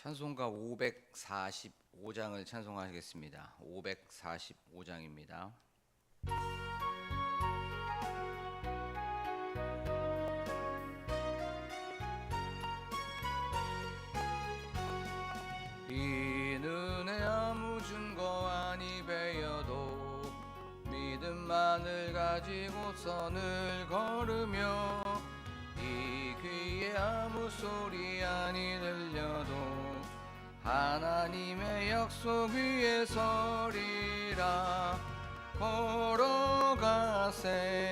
찬송가 545장을 찬송하겠습니다. 545장입니다. 이 눈에 아무 증거 아니 베어도 믿음만을 가지고서 늘 걸으며 이 귀에 아무 소리 아니 들려도 하나님의 약속 위에 서리라. 걸어가세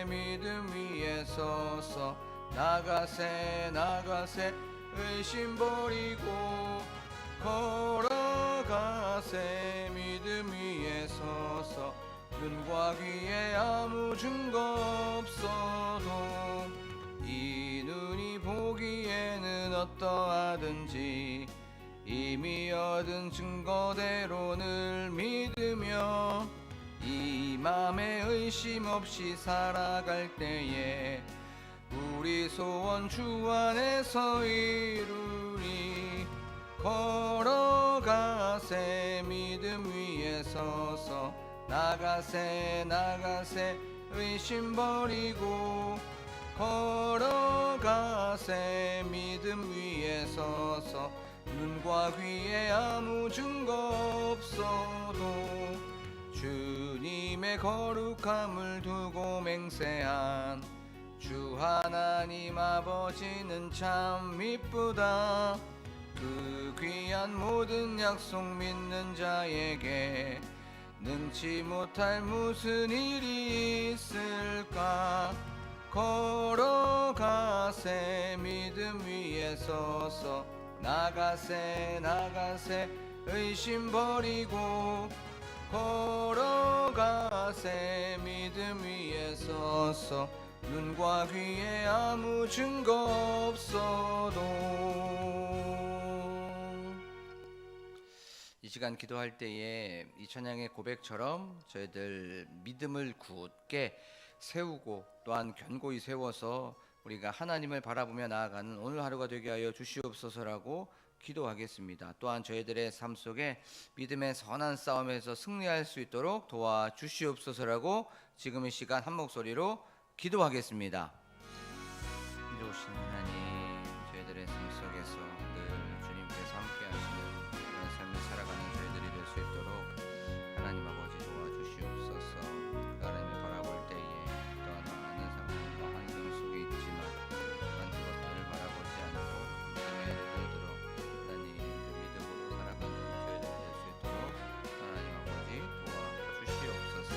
믿음 위에 서서 나가세 의심 버리고 걸어가세 믿음 위에 서서 눈과 귀에 아무 증거 없어도 이 눈이 보기에는 어떠하든지 이미 얻은 증거대로 늘 믿으며 이 맘에 의심 없이 살아갈 때에 우리 소원 주 안에서 이루리. 걸어가세 믿음 위에 서서 나가세 의심 버리고 걸어가세 믿음 위에 서서 눈과 귀에 아무 증거 없어도 주님의 거룩함을 두고 맹세한 주 하나님 아버지는 참 미쁘다. 그 귀한 모든 약속 믿는 자에게 능치 못할 무슨 일이 있을까. 걸어가세 믿음 위에 서서 나가세 의심 버리고 걸어가세 믿음 위에 서서 눈과 귀에 아무 증거 없어도. 이 시간 기도할 때에 이 찬양의 고백처럼 저희들 믿음을 굳게 세우고 또한 견고히 세워서 우리가 하나님을 바라보며 나아가는 오늘 하루가 되게 하여 주시옵소서라고 기도하겠습니다. 또한 저희들의 삶 속에 믿음의 선한 싸움에서 승리할 수 있도록 도와주시옵소서라고 지금 이 시간 한 목소리로 기도하겠습니다. 좋으신 하나님, 저희들의 삶 속에서 늘 주님께서 함께 하시는 그런 삶을 살아가는 저희들이 될 수 있도록 하나님 아버지 도와주시옵소서. 그 하나님을 바라볼 때에 또한 많은 상황과 환경 속에 있지만 또한 그것들을 바라보지 않고 믿음의 눈을 들어 하나님 믿음으로 살아가는 저희들이 될 수 있도록 하나님 아버지 도와주시옵소서.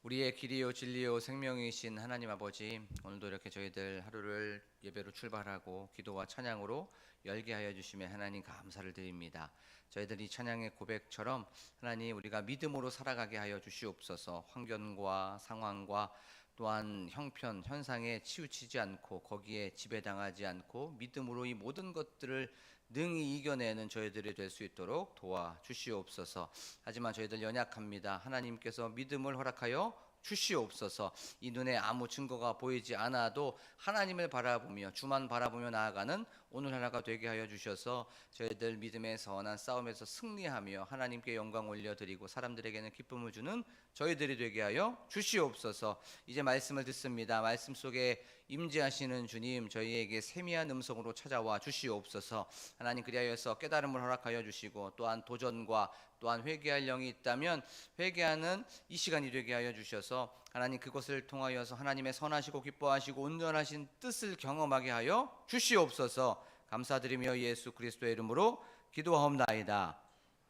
우리의 길이요 진리요 생명이신 하나님 아버지, 오늘도 이렇게 저희들 하루를 예배로 출발하고 기도와 찬양으로 열게 하여 주시며 하나님 감사를 드립니다. 저희들이 찬양의 고백처럼 하나님 우리가 믿음으로 살아가게 하여 주시옵소서. 환경과 상황과 또한 형편, 현상에 치우치지 않고 거기에 지배당하지 않고 믿음으로 이 모든 것들을 능히 이겨내는 저희들이 될 수 있도록 도와주시옵소서. 하지만 저희들 연약합니다. 하나님께서 믿음을 허락하여 주시옵소서. 이 눈에 아무 증거가 보이지 않아도 하나님을 바라보며 주만 바라보며 나아가는 오늘 하나가 되게 하여 주셔서 저희들 믿음의 선한 싸움에서 승리하며 하나님께 영광 올려드리고 사람들에게는 기쁨을 주는 저희들이 되게 하여 주시옵소서. 이제 말씀을 듣습니다. 말씀 속에 임재하시는 주님, 저희에게 세미한 음성으로 찾아와 주시옵소서. 하나님 그리하여서 깨달음을 허락하여 주시고 또한 도전과 또한 회개할 영이 있다면 회개하는 이 시간이 되게 하여 주셔서 하나님 그것을 통하여서 하나님의 선하시고 기뻐하시고 온전하신 뜻을 경험하게 하여 주시옵소서. 감사드리며 예수 그리스도의 이름으로 기도하옵나이다.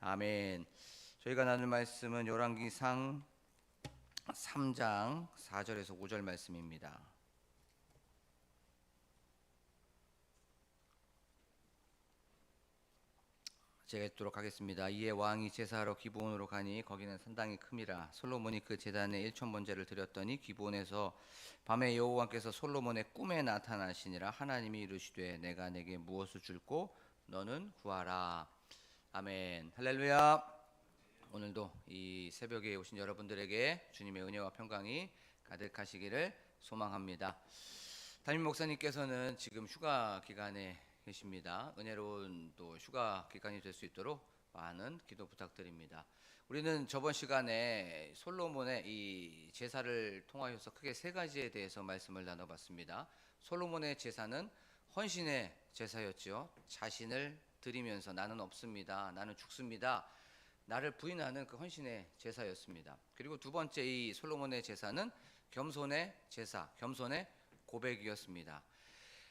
아멘. 저희가 나눌 말씀은 열왕기상 3장 4절에서 5절 말씀입니다. 제가 읽도록 하겠습니다. 이에 왕이 제사하러 기브온으로 가니 거기는 산당이 큼이라. 솔로몬이 그 제단에 일천번제를 드렸더니 기브온에서 밤에 여호와께서 솔로몬의 꿈에 나타나시니라. 하나님이 이르시되 내가 내게 무엇을 줄고 너는 구하라. 아멘. 할렐루야. 오늘도 이 새벽에 오신 여러분들에게 주님의 은혜와 평강이 가득하시기를 소망합니다. 담임 목사님께서는 지금 휴가 기간에 계십니다. 은혜로운 또 휴가 기간이 될 수 있도록 많은 기도 부탁드립니다. 우리는 저번 시간에 솔로몬의 이 제사를 통하여서 크게 세 가지에 대해서 말씀을 나눠봤습니다. 솔로몬의 제사는 헌신의 제사였죠. 자신을 드리면서 나는 없습니다, 나는 죽습니다, 나를 부인하는 그 헌신의 제사였습니다. 그리고 두 번째 이 솔로몬의 제사는 겸손의 제사, 겸손의 고백이었습니다.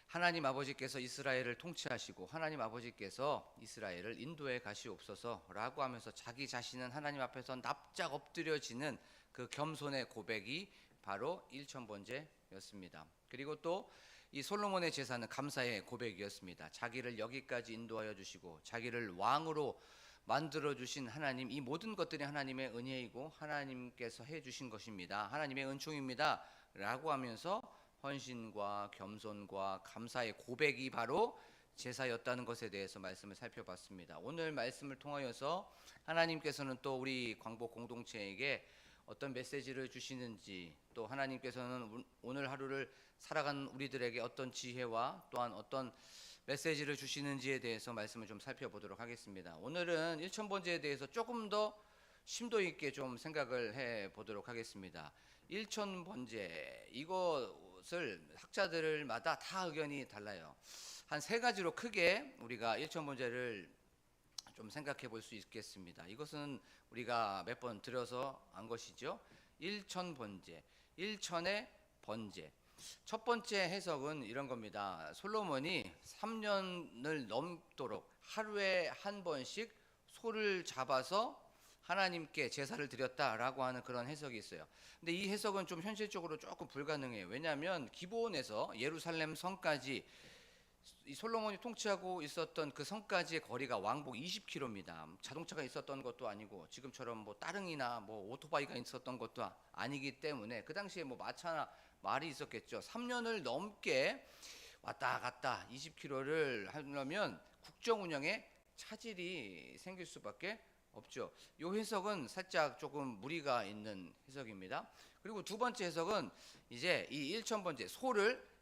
하나님 아버지께서 이스라엘을 통치하시고 하나님 아버지께서 이스라엘을 인도해 가시옵소서라고 하면서 자기 자신은 하나님 앞에서 납작 엎드려지는 그 겸손의 고백이 바로 일천번제였습니다. 그리고 또 이 솔로몬의 제사는 감사의 고백이었습니다. 자기를 여기까지 인도하여 주시고 자기를 왕으로 만들어 주신 하나님, 이 모든 것들이 하나님의 은혜이고 하나님께서 해 주신 것입니다, 하나님의 은총입니다 라고 하면서 헌신과 겸손과 감사의 고백이 바로 제사였다는 것에 대해서 말씀을 살펴봤습니다. 오늘 말씀을 통하여서 하나님께서는 또 우리 광복 공동체에게 어떤 메시지를 주시는지, 또 하나님께서는 오늘 하루를 살아가는 우리들에게 어떤 지혜와 또한 어떤 메시지를 주시는지에 대해서 말씀을 좀 살펴보도록 하겠습니다. 오늘은 일천번제에 대해서 조금 더 심도 있게 좀 생각을 해 보도록 하겠습니다. 일천번제, 이것을 학자들마다 다 의견이 달라요. 한 세 가지로 크게 우리가 일천번제를 좀 생각해 볼 수 있겠습니다. 이것은 우리가 몇 번 들어서 안 것이죠. 일천번제, 일천의 번제. 첫 번째 해석은 이런 겁니다. 솔로몬이 3년을 넘도록 하루에 한 번씩 소를 잡아서 하나님께 제사를 드렸다라고 하는 그런 해석이 있어요. 근데 이 해석은 좀 현실적으로 조금 불가능해요. 왜냐하면 기브온에서 예루살렘 성까지, 이 솔로몬이 통치하고 있었던 그 성까지의 거리가 왕복 20km입니다. 자동차가 있었던 것도 아니고 지금처럼 뭐 따릉이나 뭐 오토바이가 있었던 것도 아니기 때문에 그 당시에 뭐 마차나 말이 있었겠죠. 3년을 넘게 왔다 갔다 20km를 하려면 국정 운영에 차질이 생길 수밖에 없죠. 이 해석은 살짝 조금 무리가 있는 해석입니다. 그리고 두 번째 해석은 이제 이 일천번제, 소를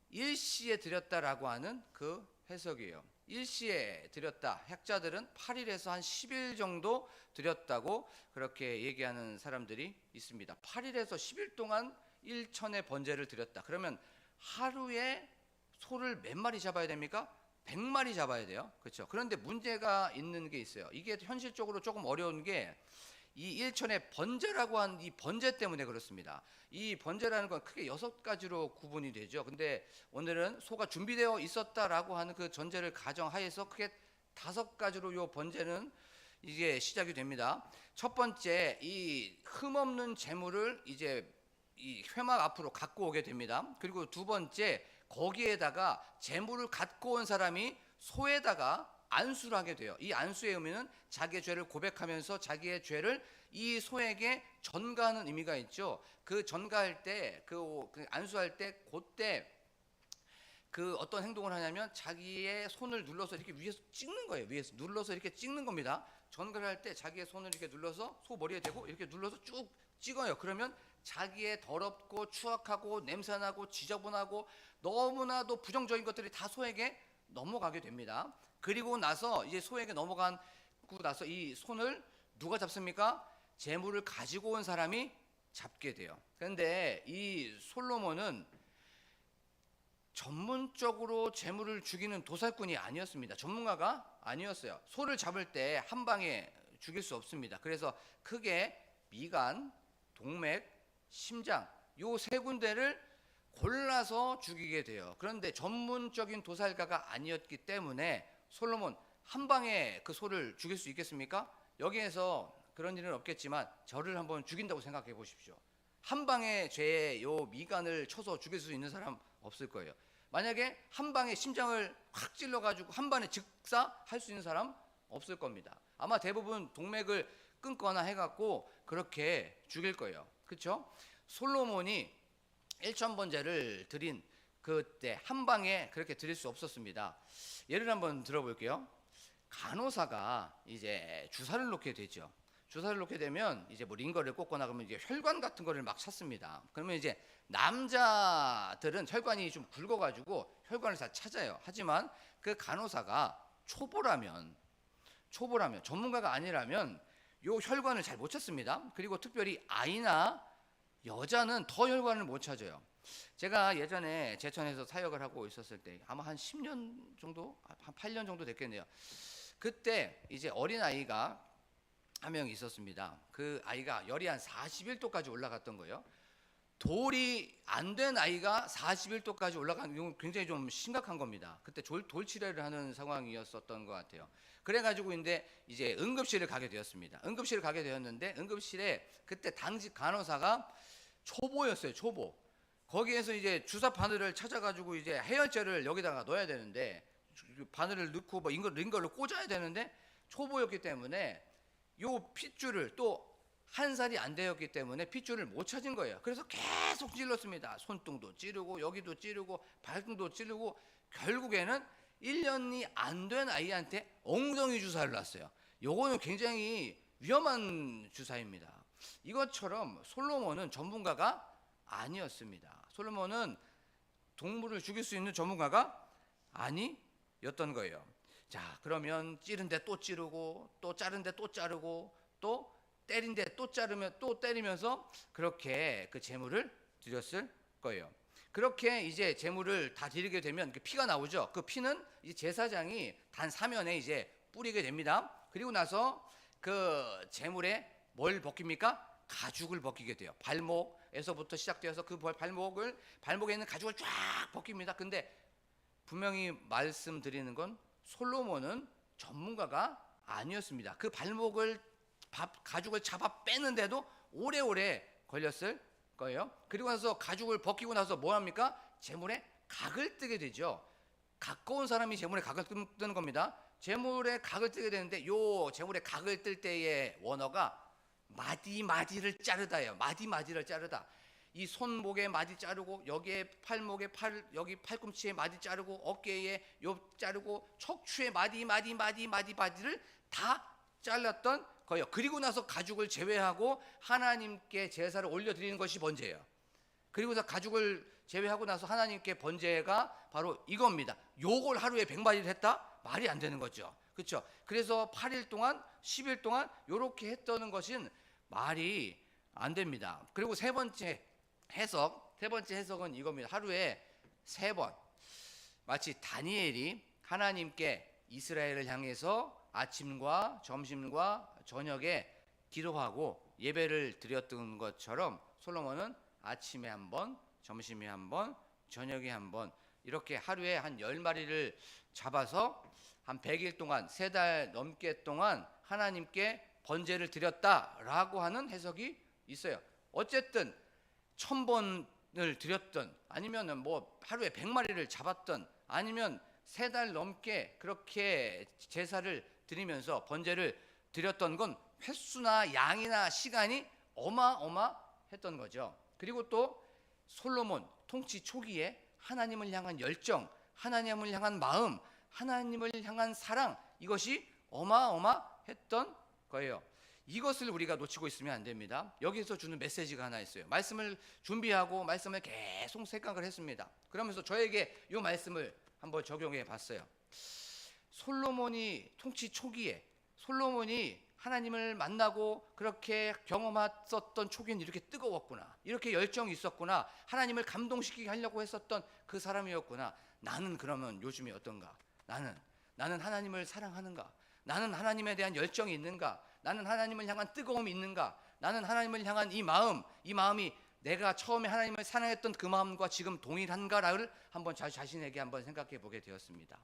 일시에 드렸다라고 하는 그 해석이에요. 일시에 드렸다. 학자들은 8일에서 한 10일 정도 드렸다고 그렇게 얘기하는 사람들이 있습니다. 8일에서 10일 동안 일천의 번제를 드렸다. 그러면 하루에 소를 몇 마리 잡아야 됩니까? 100마리 잡아야 돼요. 그렇죠? 그런데 문제가 있는 게 있어요. 이게 현실적으로 조금 어려운 게 이 일천의 번제라고 한 이 번제 때문에 그렇습니다. 이 번제라는 건 크게 6가지로 구분이 되죠. 근데 오늘은 소가 준비되어 있었다라고 하는 그 전제를 가정하에서 크게 5가지로 요 번제는 이게 시작이 됩니다. 첫 번째, 이 흠없는 재물을 이제 이 회막 앞으로 갖고 오게 됩니다. 그리고 두 번째, 거기에다가 재물을 갖고 온 사람이 소에다가 안수를 하게 돼요. 이 안수의 의미는 자기의 죄를 고백하면서 자기의 죄를 이 소에게 전가하는 의미가 있죠. 그 전가할 때, 그 안수할 때, 그때 그 어떤 행동을 하냐면 자기의 손을 눌러서 이렇게 위에서 찍는 거예요. 위에서 눌러서 이렇게 찍는 겁니다. 전가를 할 때 자기의 손을 이렇게 눌러서 소 머리에 대고 이렇게 눌러서 쭉 찍어요. 그러면 자기의 더럽고 추악하고 냄새나고 지저분하고 너무나도 부정적인 것들이 다 소에게 넘어가게 됩니다. 그리고 나서 이제 소에게 넘어가고 나서 이 손을 누가 잡습니까? 재물을 가지고 온 사람이 잡게 돼요. 그런데 이 솔로몬은 전문적으로 재물을 죽이는 도살꾼이 아니었습니다. 전문가가 아니었어요. 소를 잡을 때 한 방에 죽일 수 없습니다. 그래서 크게 미간, 동맥, 심장 요 세 군데를 골라서 죽이게 돼요. 그런데 전문적인 도살가가 아니었기 때문에 솔로몬 한 방에 그 소를 죽일 수 있겠습니까? 여기에서 그런 일은 없겠지만 저를 한번 죽인다고 생각해 보십시오. 한 방에 제 요 미간을 쳐서 죽일 수 있는 사람 없을 거예요. 만약에 한 방에 심장을 확 찔러가지고 한 방에 즉사할 수 있는 사람 없을 겁니다. 아마 대부분 동맥을 끊거나 해갖고 그렇게 죽일 거예요. 그렇죠? 솔로몬이 일천번제를 드린 그때 한 방에 그렇게 드릴 수 없었습니다. 예를 한번 들어볼게요. 간호사가 이제 주사를 놓게 되죠. 주사를 놓게 되면 이제 뭐 링거를 꽂거나 그러면 이제 혈관 같은 거를 막 찾습니다. 그러면 이제 남자들은 혈관이 좀 굵어가지고 혈관을 다 찾아요. 하지만 그 간호사가 초보라면 전문가가 아니라면 요 혈관을 잘 못 찾습니다. 그리고 특별히 아이나 여자는 더 혈관을 못 찾아요. 제가 예전에 제천에서 사역을 하고 있었을 때 아마 한 10년 정도, 한 8년 정도 됐겠네요. 그때 이제 어린 아이가 한 명 있었습니다. 그 아이가 열이 한 41도까지 올라갔던 거예요. 돌이 안 된 아이가 41도까지 올라간 이건 굉장히 좀 심각한 겁니다. 그때 돌치레를 하는 상황이었었던 것 같아요. 그래가지고 이제 응급실을 가게 되었습니다. 응급실을 가게 되었는데 응급실에 그때 당직 간호사가 초보였어요. 초보. 거기에서 이제 주사 바늘을 찾아가지고 이제 해열제를 여기다가 넣어야 되는데 바늘을 넣고 뭐 링거를 꽂아야 되는데 초보였기 때문에 요 핏줄을 또 한 살이 안 되었기 때문에 핏줄을 못 찾은 거예요. 그래서 계속 찔렀습니다. 손등도 찌르고 여기도 찌르고 발등도 찌르고 결국에는 1년이 안 된 아이한테 엉덩이 주사를 놨어요. 요거는 굉장히 위험한 주사입니다. 이것처럼 솔로몬은 전문가가 아니었습니다. 솔로몬은 동물을 죽일 수 있는 전문가가 아니었던 거예요. 자, 그러면 찌른데 또 찌르고 또 자른데 또 자르고 또 때린데 또 자르면 또 때리면서 그렇게 그 제물을 드렸을 거예요. 그렇게 이제 제물을 다 드리게 되면 그 피가 나오죠. 그 피는 이제 제사장이 단 사면에 이제 뿌리게 됩니다. 그리고 나서 그 제물에 뭘 벗깁니까? 가죽을 벗기게 돼요. 발목에서부터 시작되어서 그 발목에 있는 가죽을 쫙 벗깁니다. 근데 분명히 말씀드리는 건 솔로몬은 전문가가 아니었습니다. 그 가죽을 잡아 빼는데도 오래오래 걸렸을 거예요. 그리고 나서 가죽을 벗기고 나서 뭐 합니까? 제물에 각을 뜨게 되죠. 가까운 사람이 제물에 각을 뜨는 겁니다. 제물에 각을 뜨게 되는데 요 제물에 각을 뜰 때의 원어가 마디를 자르다예요. 마디를 자르다. 이 손목에 마디 자르고 여기에 여기 팔꿈치에 마디 자르고 어깨에 요 자르고 척추에 마디를 다 잘랐던 거예요. 그리고 나서 가죽을 제외하고 하나님께 제사를 올려드리는 것이 번제예요. 그리고 나서 가죽을 제외하고 나서 하나님께 번제가 바로 이겁니다. 요걸 하루에 100마디를 했다? 말이 안 되는 거죠. 그렇죠? 그래서 8일 동안 10일 동안 요렇게 했다는 것은 말이 안 됩니다. 그리고 세 번째 해석은 이겁니다. 하루에 3번. 마치 다니엘이 하나님께 이스라엘을 향해서 아침과 점심과 저녁에 기도하고 예배를 드렸던 것처럼 솔로몬은 아침에 한 번, 점심에 한 번, 저녁에 한 번 이렇게 하루에 한 10마리를 잡아서 한 100일 동안 3달 넘게 동안 하나님께 번제를 드렸다라고 하는 해석이 있어요. 어쨌든 1000번을 드렸던 아니면 뭐 하루에 100마리를 잡았던 아니면 3달 넘게 그렇게 제사를 드리면서 번제를 드렸던 건 횟수나 양이나 시간이 어마어마했던 거죠. 그리고 또 솔로몬 통치 초기에 하나님을 향한 열정, 하나님을 향한 마음, 하나님을 향한 사랑 이것이 어마어마했던 거예요. 이것을 우리가 놓치고 있으면 안 됩니다. 여기서 주는 메시지가 하나 있어요. 말씀을 준비하고 말씀을 계속 생각을 했습니다. 그러면서 저에게 이 말씀을 한번 적용해 봤어요. 솔로몬이 통치 초기에 솔로몬이 하나님을 만나고 그렇게 경험했었던 초기는 이렇게 뜨거웠구나, 이렇게 열정이 있었구나, 하나님을 감동시키게 하려고 했었던 그 사람이었구나. 나는 그러면 요즘에 어떤가? 나는 하나님을 사랑하는가? 나는 하나님에 대한 열정이 있는가? 나는 하나님을 향한 뜨거움이 있는가? 나는 하나님을 향한 이 마음이 내가 처음에 하나님을 사랑했던 그 마음과 지금 동일한가를 한번 자신에게 한번 생각해 보게 되었습니다.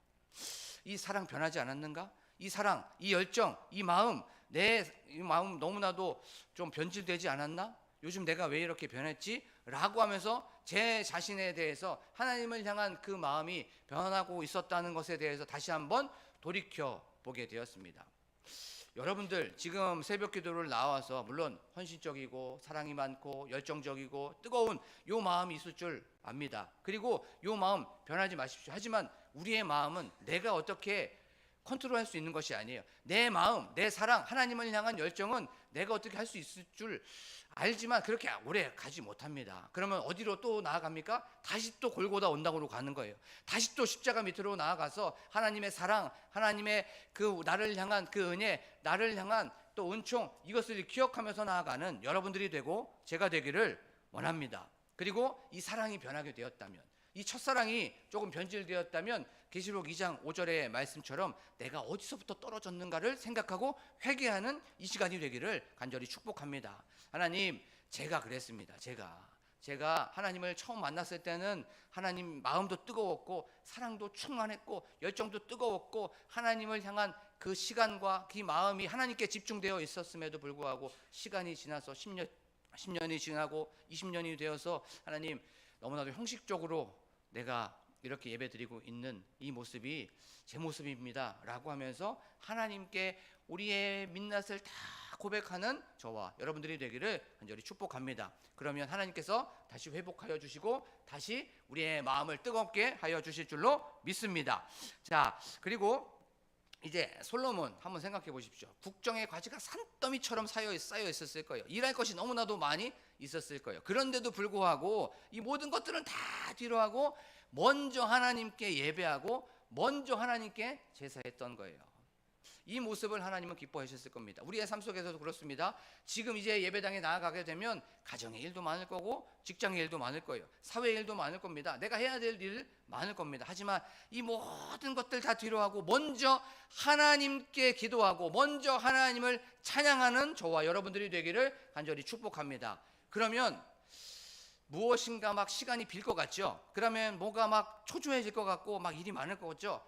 이 사랑 변하지 않았는가? 이 사랑, 이 열정, 이 마음, 내 마음 너무나도 좀 변질되지 않았나? 요즘 내가 왜 이렇게 변했지? 라고 하면서 제 자신에 대해서 하나님을 향한 그 마음이 변하고 있었다는 것에 대해서 다시 한번 돌이켜 보게 되었습니다. 여러분들 지금 새벽 기도를 나와서 물론 헌신적이고 사랑이 많고 열정적이고 뜨거운 요 마음이 있을 줄 압니다. 그리고 요 마음 변하지 마십시오. 하지만 우리의 마음은 내가 어떻게 컨트롤할 수 있는 것이 아니에요. 내 마음, 내 사랑, 하나님을 향한 열정은 내가 어떻게 할 수 있을 줄 알지만 그렇게 오래 가지 못합니다. 그러면 어디로 또 나아갑니까? 다시 또 골고다 언덕으로 가는 거예요. 다시 또 십자가 밑으로 나아가서 하나님의 사랑, 하나님의 그 나를 향한 그 은혜, 나를 향한 또 은총, 이것을 기억하면서 나아가는 여러분들이 되고 제가 되기를 원합니다. 그리고 이 사랑이 변하게 되었다면, 이 첫사랑이 조금 변질되었다면 계시록 2장 5절의 말씀처럼 내가 어디서부터 떨어졌는가를 생각하고 회개하는 이 시간이 되기를 간절히 축복합니다. 하나님, 제가 그랬습니다. 제가 하나님을 처음 만났을 때는 하나님 마음도 뜨거웠고 사랑도 충만했고 열정도 뜨거웠고 하나님을 향한 그 시간과 그 마음이 하나님께 집중되어 있었음에도 불구하고 시간이 지나서 10년이 지나고 20년이 되어서 하나님, 너무나도 형식적으로 내가 이렇게 예배드리고 있는 이 모습이 제 모습입니다 라고 하면서 하나님께 우리의 민낯을 다 고백하는 저와 여러분들이 되기를 간절히 축복합니다. 그러면 하나님께서 다시 회복하여 주시고 다시 우리의 마음을 뜨겁게 하여 주실 줄로 믿습니다. 자, 그리고 이제 솔로몬 한번 생각해 보십시오. 국정의 과제가 산더미처럼 쌓여 있었을 거예요. 일할 것이 너무나도 많이 있었을 거예요. 그런데도 불구하고 이 모든 것들은 다 뒤로 하고 먼저 하나님께 예배하고 먼저 하나님께 제사했던 거예요. 이 모습을 하나님은 기뻐하셨을 겁니다. 우리의 삶 속에서도 그렇습니다. 지금 이제 예배당에 나아가게 되면 가정의 일도 많을 거고 직장의 일도 많을 거예요. 사회의 일도 많을 겁니다. 내가 해야 될 일 많을 겁니다. 하지만 이 모든 것들 다 뒤로 하고 먼저 하나님께 기도하고 먼저 하나님을 찬양하는 저와 여러분들이 되기를 간절히 축복합니다. 그러면 무엇인가 막 시간이 빌 것 같죠? 그러면 뭐가 막 초조해질 것 같고 막 일이 많을 것 같죠?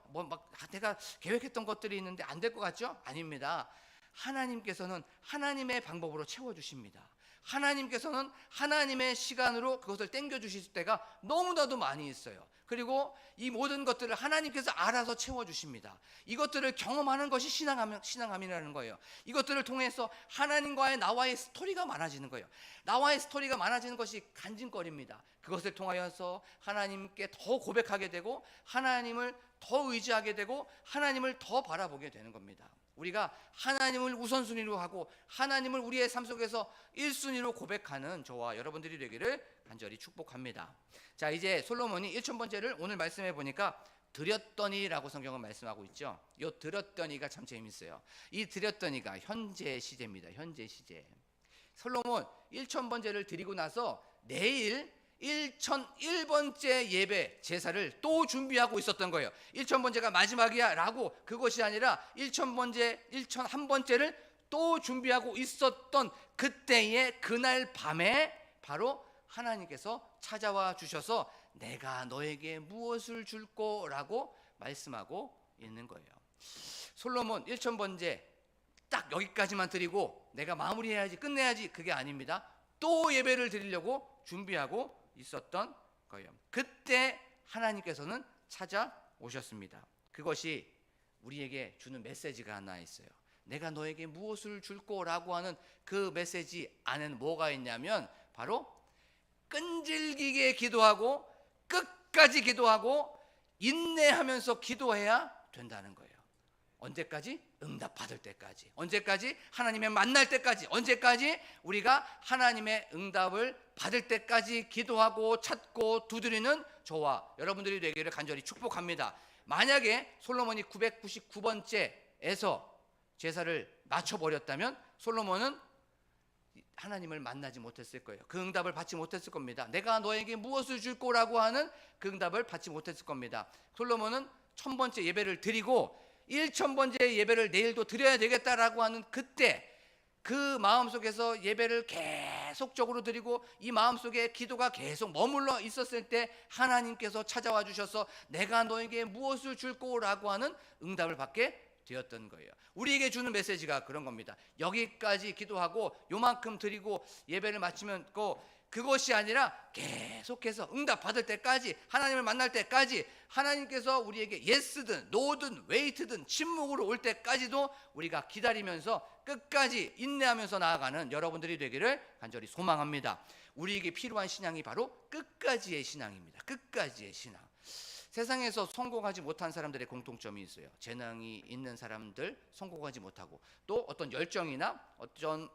내가 계획했던 것들이 있는데 안 될 것 같죠? 아닙니다. 하나님께서는 하나님의 방법으로 채워주십니다. 하나님께서는 하나님의 시간으로 그것을 땡겨주실 때가 너무나도 많이 있어요. 그리고 이 모든 것들을 하나님께서 알아서 채워주십니다. 이것들을 경험하는 것이 신앙함이라는 거예요. 이것들을 통해서 하나님과의 나와의 스토리가 많아지는 거예요. 나와의 스토리가 많아지는 것이 간증거리입니다. 그것을 통하여서 하나님께 더 고백하게 되고 하나님을 더 의지하게 되고 하나님을 더 바라보게 되는 겁니다. 우리가 하나님을 우선순위로 하고 하나님을 우리의 삶 속에서 1순위로 고백하는 저와 여러분들이 되기를 간절히 축복합니다. 자, 이제 솔로몬이 1000번째를 오늘 말씀해 보니까 드렸더니라고 성경은 말씀하고 있죠. 이 드렸더니가 참 재밌어요. 이 드렸더니가 현재 시제입니다. 현재 시제. 솔로몬 1000번째를 드리고 나서 내일 1001번째 예배 제사를 또 준비하고 있었던 거예요. 1000번째가 마지막이야 라고, 그것이 아니라 1001번째를 또 준비하고 있었던 그때의 그날 밤에 바로 하나님께서 찾아와 주셔서 내가 너에게 무엇을 줄 거라고 말씀하고 있는 거예요. 솔로몬 1000번째 딱 여기까지만 드리고 내가 마무리해야지, 끝내야지, 그게 아닙니다. 또 예배를 드리려고 준비하고 있었던 거예요. 그때 하나님께서는 찾아오셨습니다. 그것이 우리에게 주는 메시지가 하나 있어요. 내가 너에게 무엇을 줄 거라고 하는 그 메시지 안에는 뭐가 있냐면 바로 끈질기게 기도하고 끝까지 기도하고 인내하면서 기도해야 된다는 거예요. 언제까지? 응답받을 때까지. 언제까지? 하나님의 만날 때까지. 언제까지? 우리가 하나님의 응답을 받을 때까지 기도하고 찾고 두드리는 저와 여러분들이 되기를 간절히 축복합니다. 만약에 솔로몬이 999번째에서 제사를 맞춰버렸다면 솔로몬은 하나님을 만나지 못했을 거예요. 그 응답을 받지 못했을 겁니다. 내가 너에게 무엇을 줄 거라고 하는 그 응답을 받지 못했을 겁니다. 솔로몬은 1000번째 예배를 드리고 1000번째 예배를 내일도 드려야 되겠다라고 하는 그때 그 마음속에서 예배를 계속적으로 드리고 이 마음속에 기도가 계속 머물러 있었을 때 하나님께서 찾아와 주셔서 내가 너에게 무엇을 줄 거라고 하는 응답을 받게 되었던 거예요. 우리에게 주는 메시지가 그런 겁니다. 여기까지 기도하고 요만큼 드리고 예배를 마치면 그것이 아니라 계속해서 응답 받을 때까지, 하나님을 만날 때까지, 하나님께서 우리에게 예스든 노든 웨이트든 침묵으로 올 때까지도 우리가 기다리면서 끝까지 인내하면서 나아가는 여러분들이 되기를 간절히 소망합니다. 우리에게 필요한 신앙이 바로 끝까지의 신앙입니다. 끝까지의 신앙. 세상에서 성공하지 못한 사람들의 공통점이 있어요. 재능이 있는 사람들 성공하지 못하고, 또 어떤 열정이나 어떤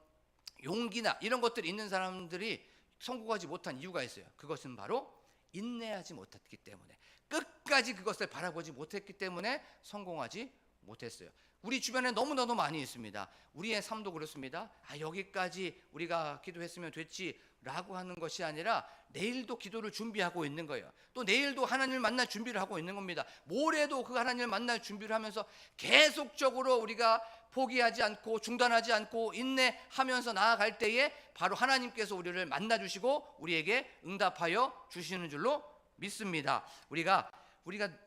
용기나 이런 것들이 있는 사람들이 성공하지 못한 이유가 있어요. 그것은 바로 인내하지 못했기 때문에, 끝까지 그것을 바라보지 못했기 때문에 성공하지 못했어요. 우리 주변에 너무나도 많이 있습니다. 우리의 삶도 그렇습니다. 여기까지 우리가 기도했으면 됐지 라고 하는 것이 아니라 내일도 기도를 준비하고 있는 거예요. 또 내일도 하나님을 만날 준비를 하고 있는 겁니다. 모레도 그 하나님을 만날 준비를 하면서 계속적으로 우리가 포기하지 않고 중단하지 않고 인내하면서 나아갈 때에 바로 하나님께서 우리를 만나주시고 우리에게 응답하여 주시는 줄로 믿습니다. 우리가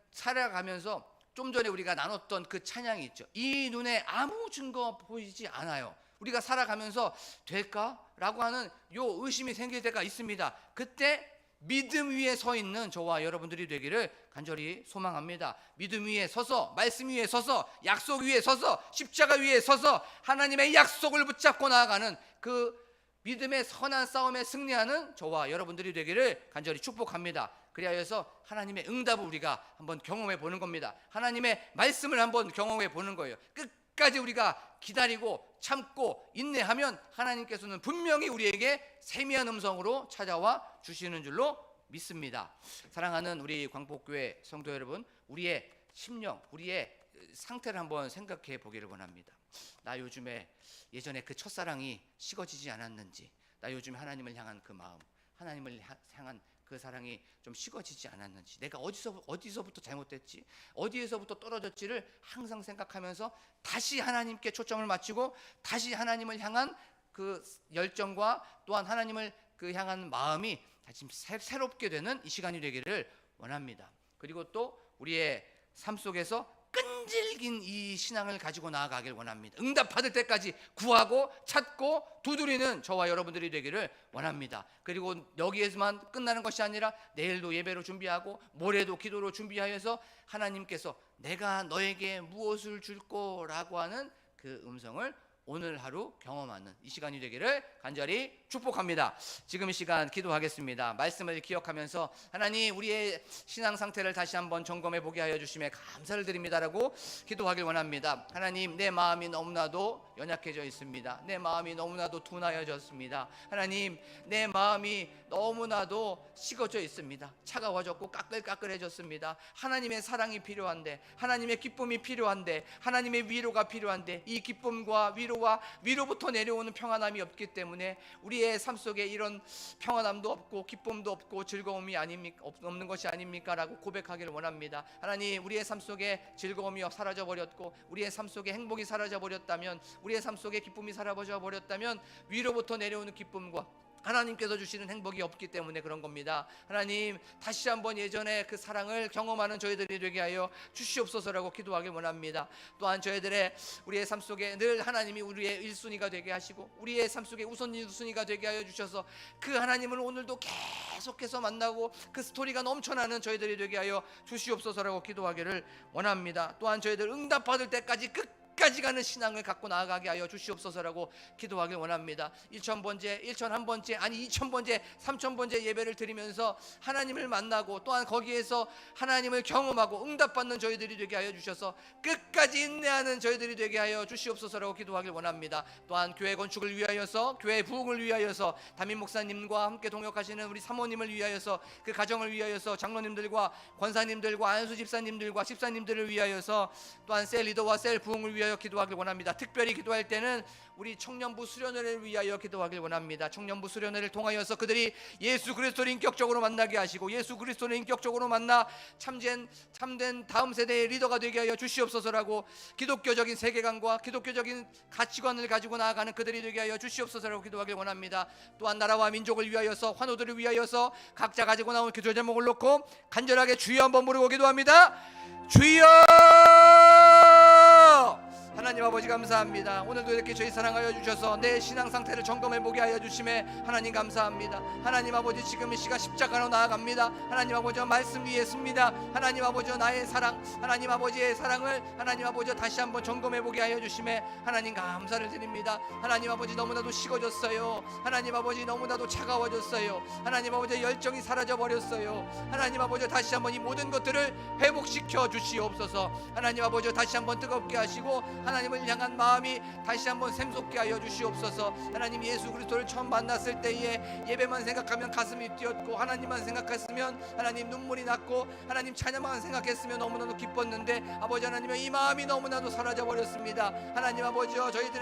살아가면서 좀 전에 우리가 나눴던 그 찬양이 있죠. 이 눈에 아무 증거 보이지 않아요. 우리가 살아가면서 될까라고 하는 요 의심이 생길 때가 있습니다. 그때 믿음 위에 서 있는 저와 여러분들이 되기를 간절히 소망합니다. 믿음 위에 서서, 말씀 위에 서서, 약속 위에 서서, 십자가 위에 서서 하나님의 약속을 붙잡고 나아가는 그 믿음의 선한 싸움에 승리하는 저와 여러분들이 되기를 간절히 축복합니다. 그리하여서 하나님의 응답을 우리가 한번 경험해 보는 겁니다. 하나님의 말씀을 한번 경험해 보는 거예요. 끝까지 우리가 기다리고 참고 인내하면 하나님께서는 분명히 우리에게 세미한 음성으로 찾아와 주시는 줄로 믿습니다. 사랑하는 우리 광복교회 성도 여러분, 우리의 심령, 우리의 상태를 한번 생각해 보기를 원합니다. 나 요즘에 예전에 그 첫사랑이 식어지지 않았는지, 나 요즘 하나님을 향한 그 마음, 하나님을 향한 그 사랑이 좀 식어지지 않았는지, 내가 어디서부터 잘못됐지, 어디에서부터 떨어졌지를 항상 생각하면서 다시 하나님께 초점을 맞추고 다시 하나님을 향한 그 열정과 또한 하나님을 그 향한 마음이 다시 새롭게 되는 이 시간이 되기를 원합니다. 그리고 또 우리의 삶 속에서 끈질긴 이 신앙을 가지고 나아가길 원합니다. 응답받을 때까지 구하고 찾고 두드리는 저와 여러분들이 되기를 원합니다. 그리고 여기에서만 끝나는 것이 아니라 내일도 예배로 준비하고 모레도 기도로 준비하여서 하나님께서 내가 너에게 무엇을 줄 거라고 하는 그 음성을 오늘 하루 경험하는 이 시간이 되기를 간절히 축복합니다. 지금 이 시간 기도하겠습니다. 말씀을 기억하면서 하나님, 우리의 신앙 상태를 다시 한번 점검해 보게 하여 주심에 감사를 드립니다라고 기도하길 원합니다. 하나님, 내 마음이 너무나도 연약해져 있습니다. 내 마음이 너무나도 둔하여졌습니다. 하나님, 내 마음이 너무나도 식어져 있습니다. 차가워졌고 까끌까끌해졌습니다. 하나님의 사랑이 필요한데, 하나님의 기쁨이 필요한데, 하나님의 위로가 필요한데, 이 기쁨과 위로부터 내려오는 평안함이 없기 때문에 우리의 삶 속에 이런 평안함도 없고 기쁨도 없고 즐거움이 없는 것이 아닙니까? 라고 고백하기를 원합니다. 하나님, 우리의 삶 속에 즐거움이 사라져버렸고 우리의 삶 속에 행복이 사라져버렸다면, 우리의 삶 속에 기쁨이 사라져버렸다면 위로부터 내려오는 기쁨과 하나님께서 주시는 행복이 없기 때문에 그런 겁니다. 하나님, 다시 한번 예전에 그 사랑을 경험하는 저희들이 되게 하여 주시옵소서라고 기도하길 원합니다. 또한 우리의 삶 속에 늘 하나님이 우리의 1순위가 되게 하시고 우리의 삶 속에 우선순위가 되게 하여 주셔서 그 하나님을 오늘도 계속해서 만나고 그 스토리가 넘쳐나는 저희들이 되게 하여 주시옵소서라고 기도하기를 원합니다. 또한 저희들 응답받을 때까지 끝까지 가는 신앙을 갖고 나아가게 하여 주시옵소서라고 기도하길 원합니다. 1000번째, 1001번째, 아니 2000번째, 3000번째 예배를 드리면서 하나님을 만나고 또한 거기에서 하나님을 경험하고 응답받는 저희들이 되게 하여 주셔서 끝까지 인내하는 저희들이 되게 하여 주시옵소서라고 기도하길 원합니다. 또한 교회 건축을 위하여서, 교회 부흥을 위하여서, 담임 목사님과 함께 동역하시는 우리 사모님을 위하여서, 그 가정을 위하여서, 장로님들과 권사님들과 안수 집사님들과 집사님들을 위하여서, 또한 셀 리더와 셀 부흥을 위하여 기도하길 원합니다. 특별히 기도할 때는 우리 청년부 수련회를 위하여 기도하길 원합니다. 청년부 수련회를 통하여서 그들이 예수 그리스도를 인격적으로 만나게 하시고 예수 그리스도를 인격적으로 만나 참된 다음 세대의 리더가 되게 하여 주시옵소서라고, 기독교적인 세계관과 기독교적인 가치관을 가지고 나아가는 그들이 되게 하여 주시옵소서라고 기도하길 원합니다. 또한 나라와 민족을 위하여서, 환우들을 위하여서 각자 가지고 나온 기도 제목을 놓고 간절하게 주여 한번 부르고 기도합니다. 주여! 하나님 아버지 감사합니다. 오늘도 이렇게 저희 사랑하여 주셔서 내 신앙 상태를 점검해 보게 하여 주심에 하나님 감사합니다. 하나님 아버지 지금 이 시간 십자가로 나아갑니다. 하나님 아버지 말씀 위에 습니다. 하나님 아버지 나의 사랑, 하나님 아버지의 사랑을 하나님 아버지 다시 한번 점검해 보게 하여 주심에 하나님 감사를 드립니다. 하나님 아버지 너무나도 식어졌어요. 하나님 아버지 너무나도 차가워졌어요. 하나님 아버지 열정이 사라져 버렸어요. 하나님 아버지 다시 한번 이 모든 것들을 회복시켜 주시옵소서. 하나님 아버지 다시 한번 뜨겁게 하시고 하나님을 향한 마음이 다시 한번 샘솟게 하여 주시옵소서. 하나님 예수 그리스도를 처음 만났을 때에 예배만 생각하면 가슴이 뛰었고 하나님만 생각했으면 하나님 눈물이 났고 하나님 찬양만 생각했으면 너무나도 기뻤는데 아버지 하나님의 이 마음이 너무나도 사라져 버렸습니다. 하나님 아버지여 저희들의